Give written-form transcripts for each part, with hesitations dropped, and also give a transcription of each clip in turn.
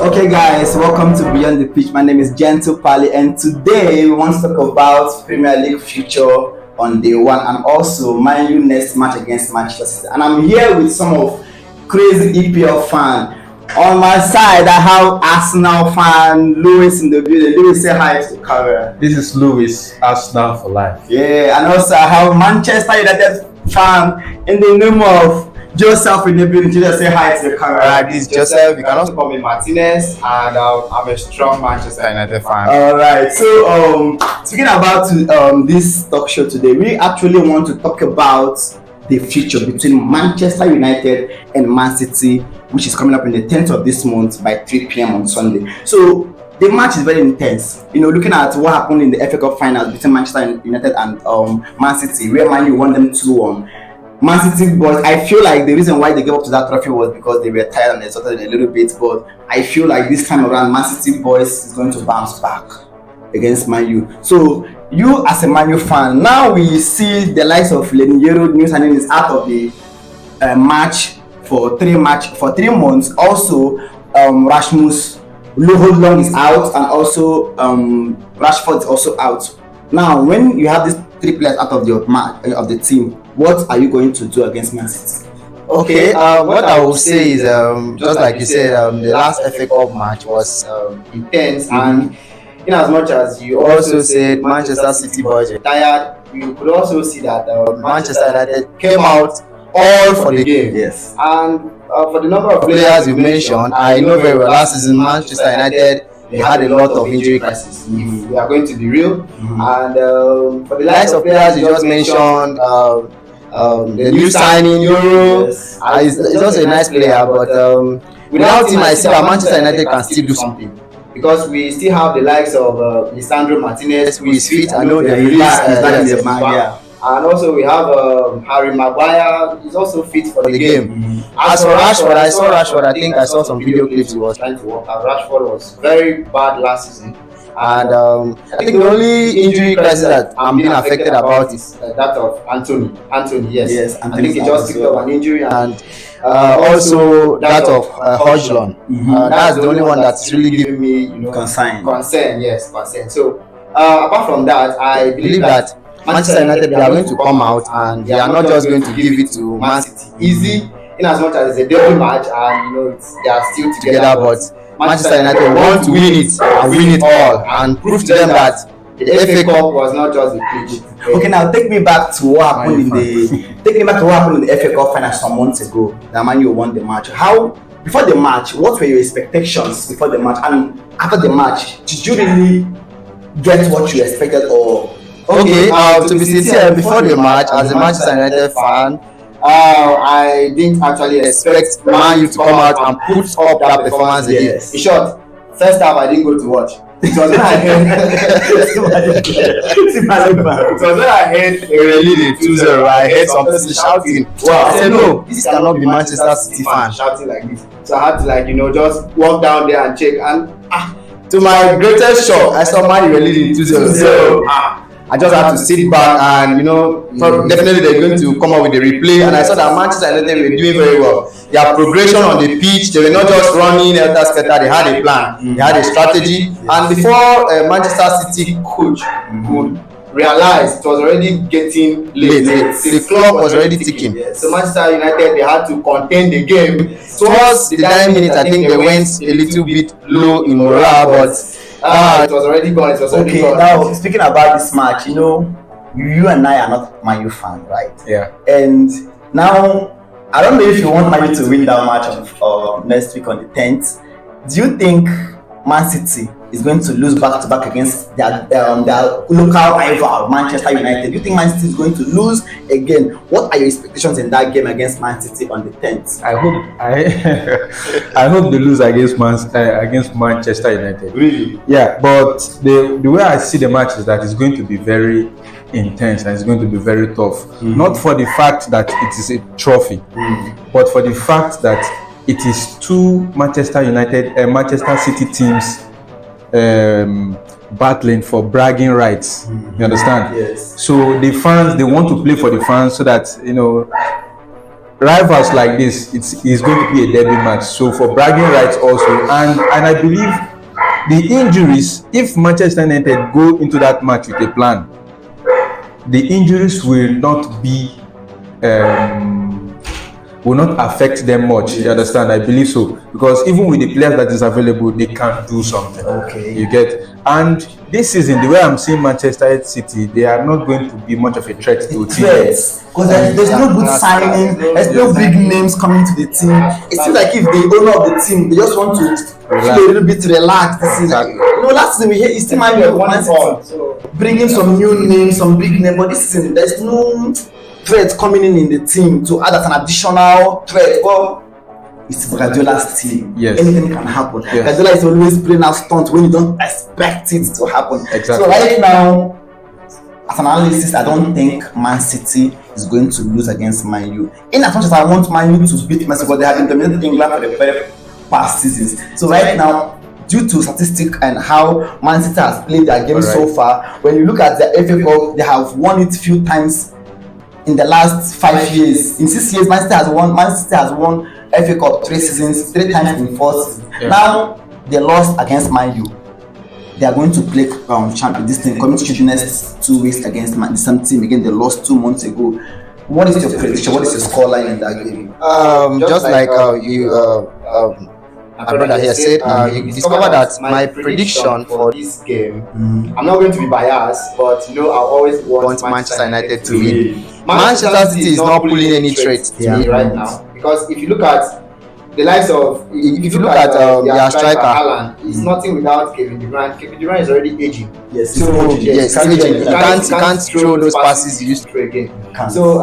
Okay, guys, welcome to Beyond the Pitch. My name is Gentle Pali, and today we want to talk about Premier League future on day one and also Man U next match against Manchester City. And I'm here with some of crazy EPL fan. On my side, I have Arsenal fan Lewis in the building. Lewis, say hi to the camera. This is Lewis, Arsenal for life. Yeah, and also I have Manchester United fan in the name of Joseph in the building. Just say hi to the camera. Alright, this is Joseph. You can also call me Martinez, and I'm a strong Manchester United fan. Alright, so speaking about this talk show today, we actually want to talk about the future between Manchester United and Man City, which is coming up in the 10th of this month by 3 p.m. on Sunday. So the match is very intense. You know, looking at what happened in the FA Cup finals between Manchester United and Man City, where Man U won them 2-1. Man City boys, I feel like the reason why they gave up to that trophy was because they were tired and exhausted a little bit. But I feel like this time around, Man City boys is going to bounce back against Man U. So you as a Man U fan, now we see the likes of Leniero New signing is out of the match for 3 months. Also, Rasmus Long is out, and also Rashford is also out. Now, when you have these 3 players out of the match of the team, what are you going to do against Man City? Okay, what I will say is just like you said, the last FA Cup match was intense, and in as much as you also said Manchester City boys were tired, you could also see that Manchester United came out all for the game. Yes. And for the number of players you mentioned, I know very well last season Manchester United, they had a lot of injury crisis. If we are going to be real, and for the likes of players you just mentioned, the new signing Euro, Yes. He's also a nice player, but without him, I see that Manchester United can still do something. Because we still have the likes of Lisandro Martinez, who is fit. I know they released and also we have Harry Maguire. He's also fit for the game. As for Rashford, I saw Rashford. I think I saw some video clips he was trying to work out. Rashford was very bad last season, and I think the only injury crisis that I'm being affected about is that of Anthony. Yes, I think he just picked up an injury, and also that of Hodgson. That's the only one that's really giving me, Concern. Yes, concern. So apart from that, I believe that Manchester United, they are going to come out and they are not just going to give it to Man City easy, in as much as it's a derby match and they are still together, but Manchester United want to win it and win it all and prove to them that the FA Cup was not just a pitch. Okay, now take me back to what happened in the FA Cup final some months ago. The Man U won the match. How before the match, what were your expectations before the match, and after the match, did you really get what you expected or? Okay, to be sincere, before the match, as a Manchester United fan, I didn't actually expect Man U to come out and put up that performance again. Yes. In short, first half I didn't go to watch. It was when I heard they were leading 2-0. I heard some person shouting. Wow! I said, no, this cannot be Manchester City fan shouting like this. So I had to just walk down there and check. And to my greatest shock, I saw Man U were leading 2-0. I just had to sit back and definitely they're going to come up with a replay, and I saw that Manchester United were doing very well. Their progression on the pitch, they were not just running helter skelter, they had a plan, they had a strategy, and before Manchester City coach could realize it was already getting late. The clock was already ticking. So Manchester United, they had to contain the game. Towards the 9 minutes, I think they went a little bit low in morale, but it was already gone. Okay, now speaking about this match, you and I are not Man U fan, right? Yeah. And now, I don't know if you want Man U to win that match of next week on the 10th. Do you think Man City is going to lose back-to-back against their local rival Manchester United? Do you think Man City is going to lose again? What are your expectations in that game against Man City on the 10th? I hope they lose against Manchester United. Really? Yeah, but the way I see the match is that it's going to be very intense and it's going to be very tough. Not for the fact that it is a trophy, but for the fact that it is two Manchester City teams battling for bragging rights. You understand? Yes. So the fans, they want to play for the fans so that rivals like this, it's going to be a derby match. So for bragging rights also, and I believe the injuries, if Manchester United go into that match with a plan, the injuries will not be will not affect them much. You understand? I believe so, because even with the players that is available, they can do something. Okay. You get? And this season, the way I'm seeing Manchester City, they are not going to be much of a threat to threats, because there's no good signing, there's no big names coming to the team. It seems like if the owner of the team, they just want to feel a little bit relaxed. This is like, last season we hear it's still might be one so bringing some new names, some big names, but this season there's no threat coming in the team to add as an additional threat. Well, it's Guardiola's team. Yes. Anything can happen. Yes. Guardiola is always playing out stunts when you don't expect it to happen. Exactly. So right now, as an analyst, I don't think Man City is going to lose against Man U. In as much as I want Man U to beat Man City, because they have been dominating England for the very past seasons. So right now, due to statistics and how Man City has played their game so far, when you look at the FA Cup, they have won it few times in the last 5 years. In 6 years, Man City has won FA Cup 3 seasons, 3 times in 4 seasons. Yeah. Now they lost against Man U. They are going to play champion this thing coming to the next 2 weeks against the same team again. They lost 2 months ago. What is your prediction? What is your scoreline in that game? Just like my brother here said, you discover that my prediction for this game, I'm not going to be biased, but I always want Manchester United to win. Manchester City is not pulling any threat to me right now, because if you look at the likes of, if you look at their striker Haaland, it's nothing without Kevin De Bruyne. Kevin De Bruyne is already aging. Yes, so yes, you can't throw those passes you used to throw again. So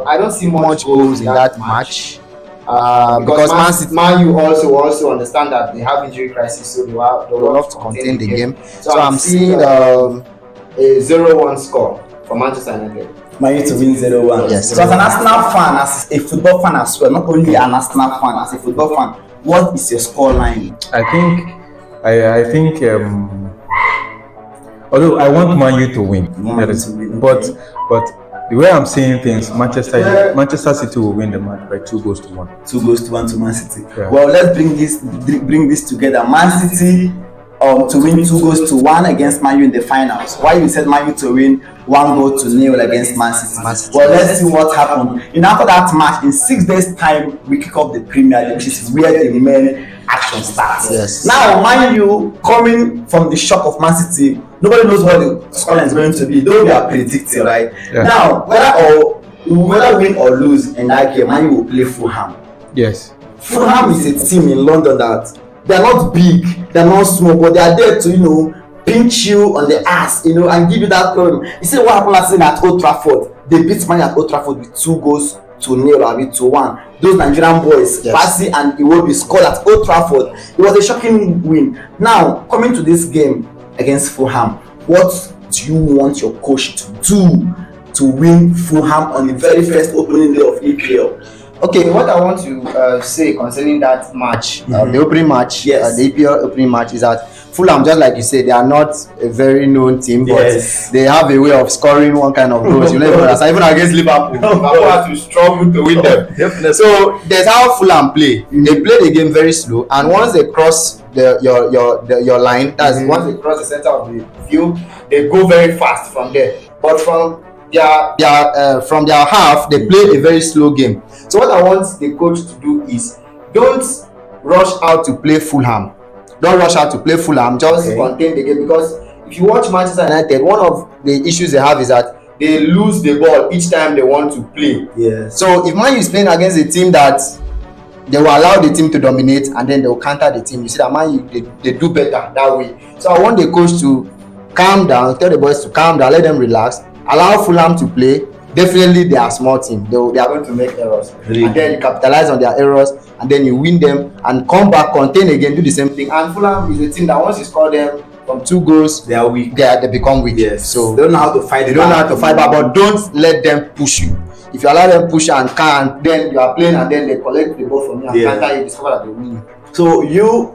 I don't see much goals in that match. Because Man U also understand that they have injury crisis, so they will have to contain the game. So I'm seeing a 0-1 score for Manchester United. Man U to win 0-1. Yes. So as an Arsenal fan, as a football fan as well, not only an Arsenal fan, as a football fan, what is your score line? I think although I want Man U to win, but the way I'm seeing things, Manchester City will win the match by 2-1. 2-1 to Man City. Yeah. Well, let's bring this together. Man City to win 2-1 against Man U in the finals. Why you said Man U to win 1-0 against Man City? Well, let's see what happened. After that match, in 6 days' time, we kick off the Premier League, which is where the main action starts. Yes. Now, Man U coming from the shock of Man City, nobody knows what the scoreline is going to be. Though we are predicting, right? Yeah. Now, whether win or lose in that game, Man U will play Fulham. Yes. Fulham is a team in London that they are not big, they are not small, but they are there to pinch you on the ass, and give you that problem. You see what happened last season at Old Trafford? They beat Man at Old Trafford with 2-0 or 2-1. Those Nigerian boys, Bassi and Iwobi, scored at Old Trafford. It was a shocking win. Now, coming to this game against Fulham, what do you want your coach to do to win Fulham on the very first opening day of EPL? Okay, what I want to say concerning that match, the opening match, yes. The EPL opening match, is that Fulham, just like you said, they are not a very known team, but they have a way of scoring one kind of goals. Even against Liverpool, Liverpool have to struggle to win them. So that's how Fulham play. They play the game very slow, and once they cross your line, that's once they cross the center of the field, they go very fast from there. But from their half, they play a very slow game. So what I want the coach to do is, don't rush out to play Fulham. Don't rush out to play Fulham. Just contain the game, because if you watch Manchester United, one of the issues they have is that they lose the ball each time they want to play. Yes. So if Man U is playing against a team that they will allow the team to dominate and then they will counter the team, you see that Man U they do better that way. So I want the coach to calm down, tell the boys to calm down, let them relax, allow Fulham to play. Definitely they are a small team. They are going to make errors. Really? And then you capitalize on their errors, and then you win them and come back, contain again, do the same thing. And Fulham is a team that once you score them from 2 goals, they are weak. They become weak. Yes. So they don't know how to fight. They don't know how to fight back, but don't let them push you. If you allow them push and then you are playing and then they collect the ball from you and counter, you discover that they win. So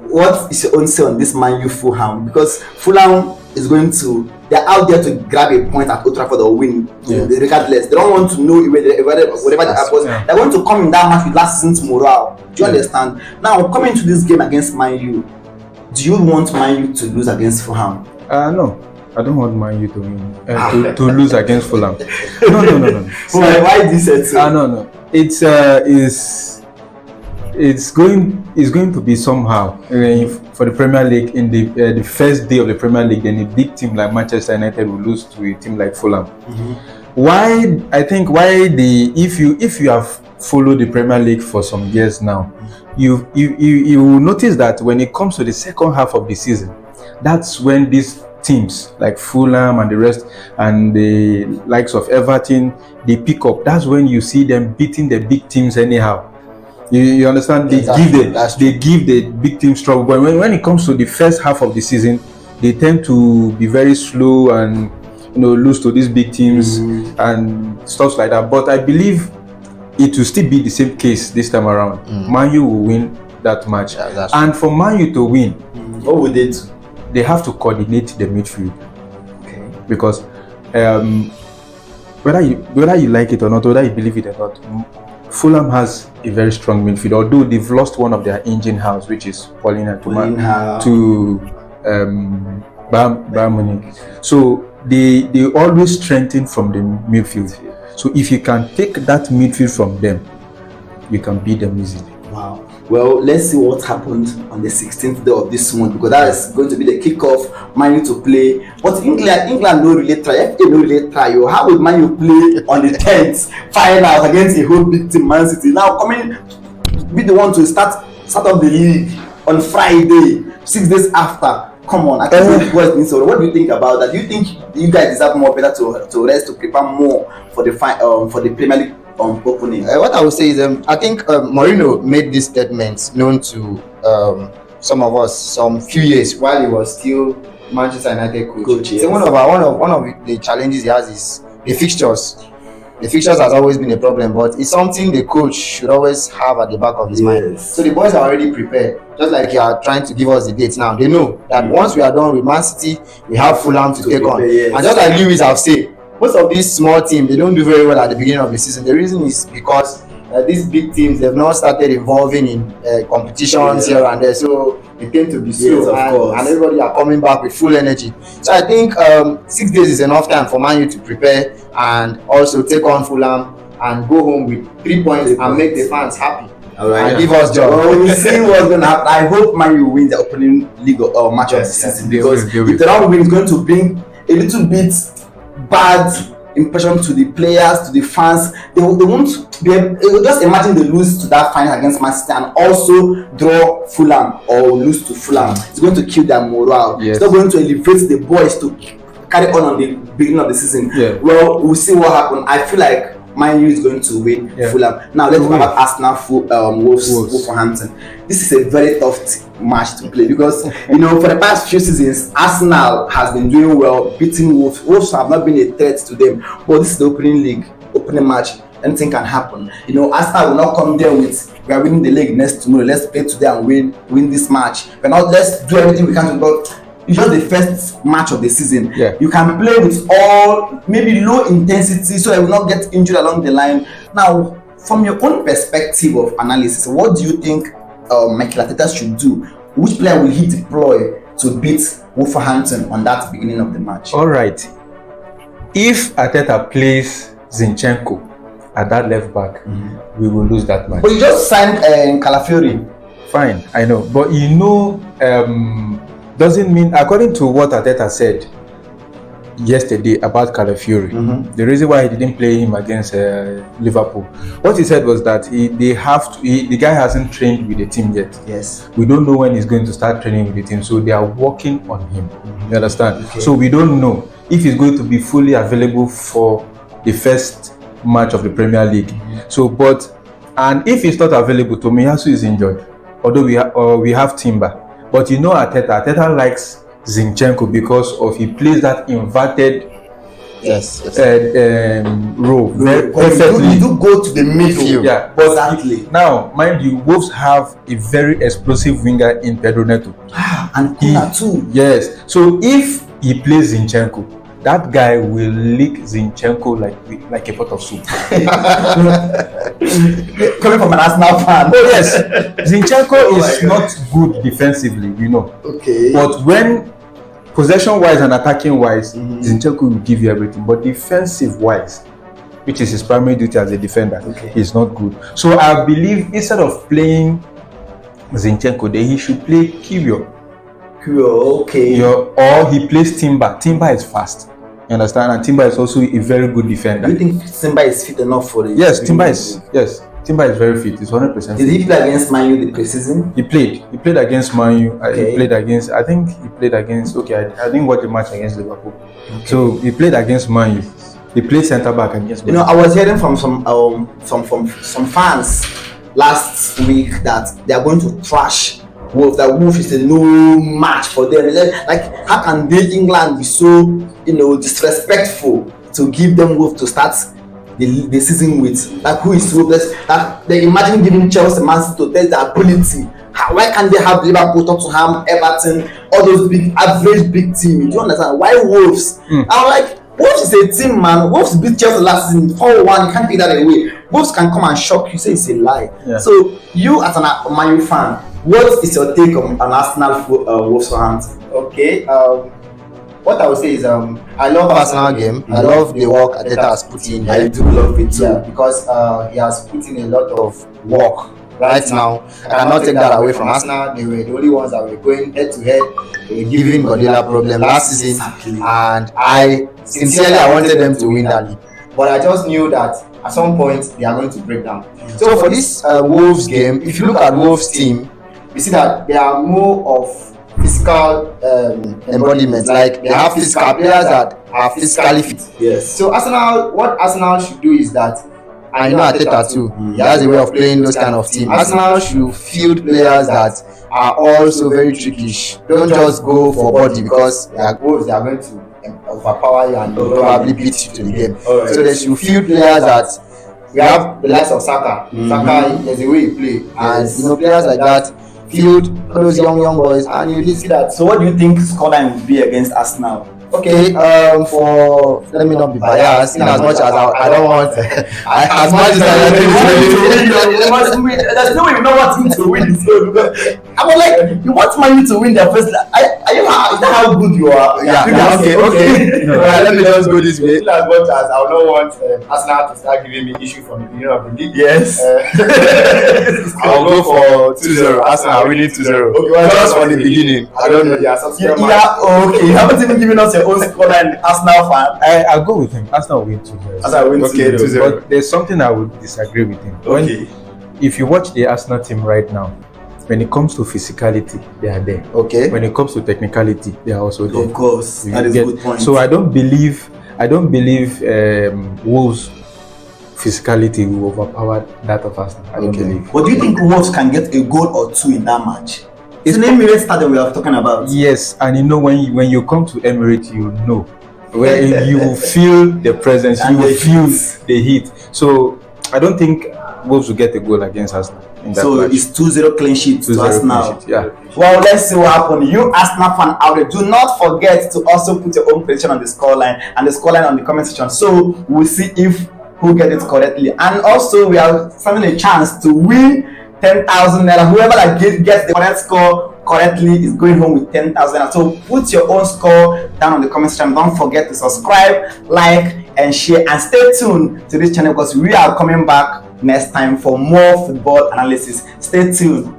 what is your own say on this Man U Fulham? Because Fulham is going to, they're out there to grab a point at Old Trafford or win, regardless. They don't want to know whatever that happens. They're going to come in that match with last season's morale. Do you understand? Now, coming to this game against Man U, do you want Man U to lose against Fulham? No. I don't want Man U to win, to lose against Fulham. No. Why this say so? No. It's going to be somehow for the Premier League in the first day of the Premier League. Then a big team like Manchester United will lose to a team like Fulham. If you have followed the Premier League for some years now, you will notice that when it comes to the second half of the season, that's when these teams like Fulham and the rest and the likes of Everton, they pick up. That's when you see them beating the big teams anyhow. You understand? They give the big teams trouble. But when it comes to the first half of the season, they tend to be very slow and lose to these big teams and stuff like that. But I believe it will still be the same case this time around. Man U will win that match. And for Man U to win, what would they do? They have to coordinate the midfield. Okay. Because whether you like it or not, whether you believe it or not, Fulham has a very strong midfield. Although they've lost one of their engine house, which is Paulina to Bayern Munich. So they always strengthen from the midfield. So if you can take that midfield from them, you can beat them easily. Wow. Well, let's see what happened on the 16th day of this month, because that is going to be the kickoff. Man U to play, but England no really try. If they no really try, how would Man U play on the 10th final against a whole big team, Man City? Now coming, be the one to start off the league on Friday, 6 days after. Come on, I can't the boys. So what do you think about that? Do you think you guys deserve more better to rest, to prepare more for the Premier League opening? What I would say is, I think Mourinho made this statement known to some of us some few years while he was still Manchester United coach. Yes. So one of the challenges he has is the fixtures. The fixtures has always been a problem, but it's something the coach should always have at the back of his mind. So the boys are already prepared. Just like you are trying to give us the dates now, they know that once we are done with Man City, we have Fulham to take on. Yes. And just like Lewis have said, most of these small teams, they don't do very well at the beginning of the season. The reason is because these big teams, they've not started involving in competitions here and there, so they tend to be slow. And everybody are coming back with full energy. So I think 6 days is enough time for Man U to prepare and also take on Fulham and go home with 3 points and make the fans happy. And give us joy. Well, we'll see what's going to happen. I hope Man U win the opening league match of the season, because if they don't win, it's going to bring a little bit bad impression to the players, to the fans. They won't be able, just imagine they lose to that final against Man City and also draw Fulham or lose to Fulham. It's going to kill their morale. Yes. It's not going to elevate the boys to carry on the beginning of the season. Yeah. Well, we'll see what happens. I feel like Man U is going to win Fulham. Now let's talk about Arsenal Wolverhampton. This is a very tough match to play, because for the past few seasons Arsenal has been doing well, beating Wolves. Wolves have not been a threat to them, but this is the opening match. Anything can happen. Arsenal will not come there with, we are winning the league next tomorrow, let's play today and win this match. Let's do everything we can to go. It's just the first match of the season. You can play with all maybe low intensity so I will not get injured along the line. Now, from your own perspective of analysis, what do you think Mikel Arteta should do? Which player will he deploy to beat Wolverhampton on that beginning of the match? All right. If Arteta plays Zinchenko at that left back, we will lose that match. But you just signed Calafiori. Fine, I know. But doesn't mean, according to what Arteta said yesterday about Calafiori, the reason why he didn't play him against Liverpool, what he said was that the guy hasn't trained with the team yet. Yes. We don't know when he's going to start training with the team, so they are working on him. You understand? Okay. So we don't know if he's going to be fully available for the first match of the Premier League. And if he's not available, Tomiyasu is injured, although we have Timber. But Arteta likes Zinchenko because he plays that inverted Yes. role very But perfectly. you do go to the midfield. Yeah, but exactly. now, mind you, Wolves have a very explosive winger in Pedro Neto. And Kuna too. Yes. So if he plays Zinchenko, that guy will lick Zinchenko like a pot of soup. Coming from an Arsenal fan. Oh yes, Zinchenko is not good defensively, Okay. But when possession-wise and attacking-wise, Zinchenko will give you everything. But defensive-wise, which is his primary duty as a defender, he's not good. So I believe instead of playing Zinchenko, then he should play Kivio. Okay. Or he plays Timber. Timber is fast. You understand? And Timber is also a very good defender. Do you think Timber is fit enough for it? Yes, Timber is very fit. He's 100%. Did he play against Man U the preseason? He played against Man U. Okay. He played against. I think he played against. Okay, I didn't watch the match against Liverpool. Okay. So he played against Man U. He played centre back against Man U. I was hearing from some fans last week that they are going to thrash Wolves. That Wolves is a no match for them. Like, how can they, England, be so disrespectful to give them Wolves to start the season with? Like, who is Wolves? Like, they imagine giving Chelsea, Man City to test their ability. Why can't they have Liverpool, Tottenham, Everton, all those big average big teams? Do you understand? Why Wolves? I'm like, Wolves is a team, man. Wolves beat Chelsea last season 4-1. You can't take that away. Wolves can come and shock you. Say it's a lie. Yeah. So you, as an Man U fan, what is your take on Arsenal Wolves fans? Okay. What I would say is I love Arsenal game. I love the work Arteta has put in. I do love it too. Yeah, because he has put in a lot of work. Right now, I cannot take that away from Arsenal. They were the only ones that were going head to head. They were giving Guardiola problem last season, and I sincerely wanted them to win that league. But I just knew that at some point they are going to break down. So for this Wolves game, if you look at Wolves team, you see that they are more of physical embodiment. Like, they have physical players that are physically fit. Yes. So what Arsenal should do is that, I know Arteta too, he has a way of playing those kind of teams. Arsenal should field players that are also very trickish. Don't just go for body, because they are Wolves, they are going to overpower you and probably beat you to the game. Right. So they should field players that, we have the likes of Saka. Saka, there's a way he play, and players like that field those young boys, and you see that. So what do you think scoreline would be against Arsenal? Okay, for let me not be biased, in as much as I don't want as much as I want to win. There's no way you don't want him to win this game, because I was like, you want Man U to win their first. Is that how good you are? Yeah. Okay. Right, let me just go this way. In as much as I don't want Arsenal to start giving me issue from the beginning of the league. Yes. I'll go for 2-0. Arsenal winning 2-0. Okay, just from the beginning. I don't know. Okay. You haven't even given us your own scoreline, Arsenal fan. I'll go with him. Arsenal win 2-0. Arsenal win 2-0. But there's something I would disagree with him. If you watch the Arsenal team right now, when it comes to physicality, they are there. Okay. When it comes to technicality, they are also there. Of course, that is a good point. So I don't believe Wolves' physicality will overpower that of Arsenal. I don't believe. But do you think Wolves can get a goal or two in that match? It's an Emirates Stadium we are talking about. Yes, and when you come to Emirates, you know, where you will feel the presence, you will feel the heat. So I don't think Wolves will get a goal against Arsenal in that match. It's 2-0 clean sheet to Arsenal. Yeah. Well, let's see what happens. You Arsenal fan out there, do not forget to also put your own prediction on the scoreline and the scoreline on the comment section. So we'll see who get it correctly. And also we are having a chance to win 10,000 naira. Whoever gets the correct score correctly is going home with 10,000 naira. So put your own score down on the comment section. Don't forget to subscribe, like, and share, and stay tuned to this channel, because we are coming back next time for more football analysis. Stay tuned.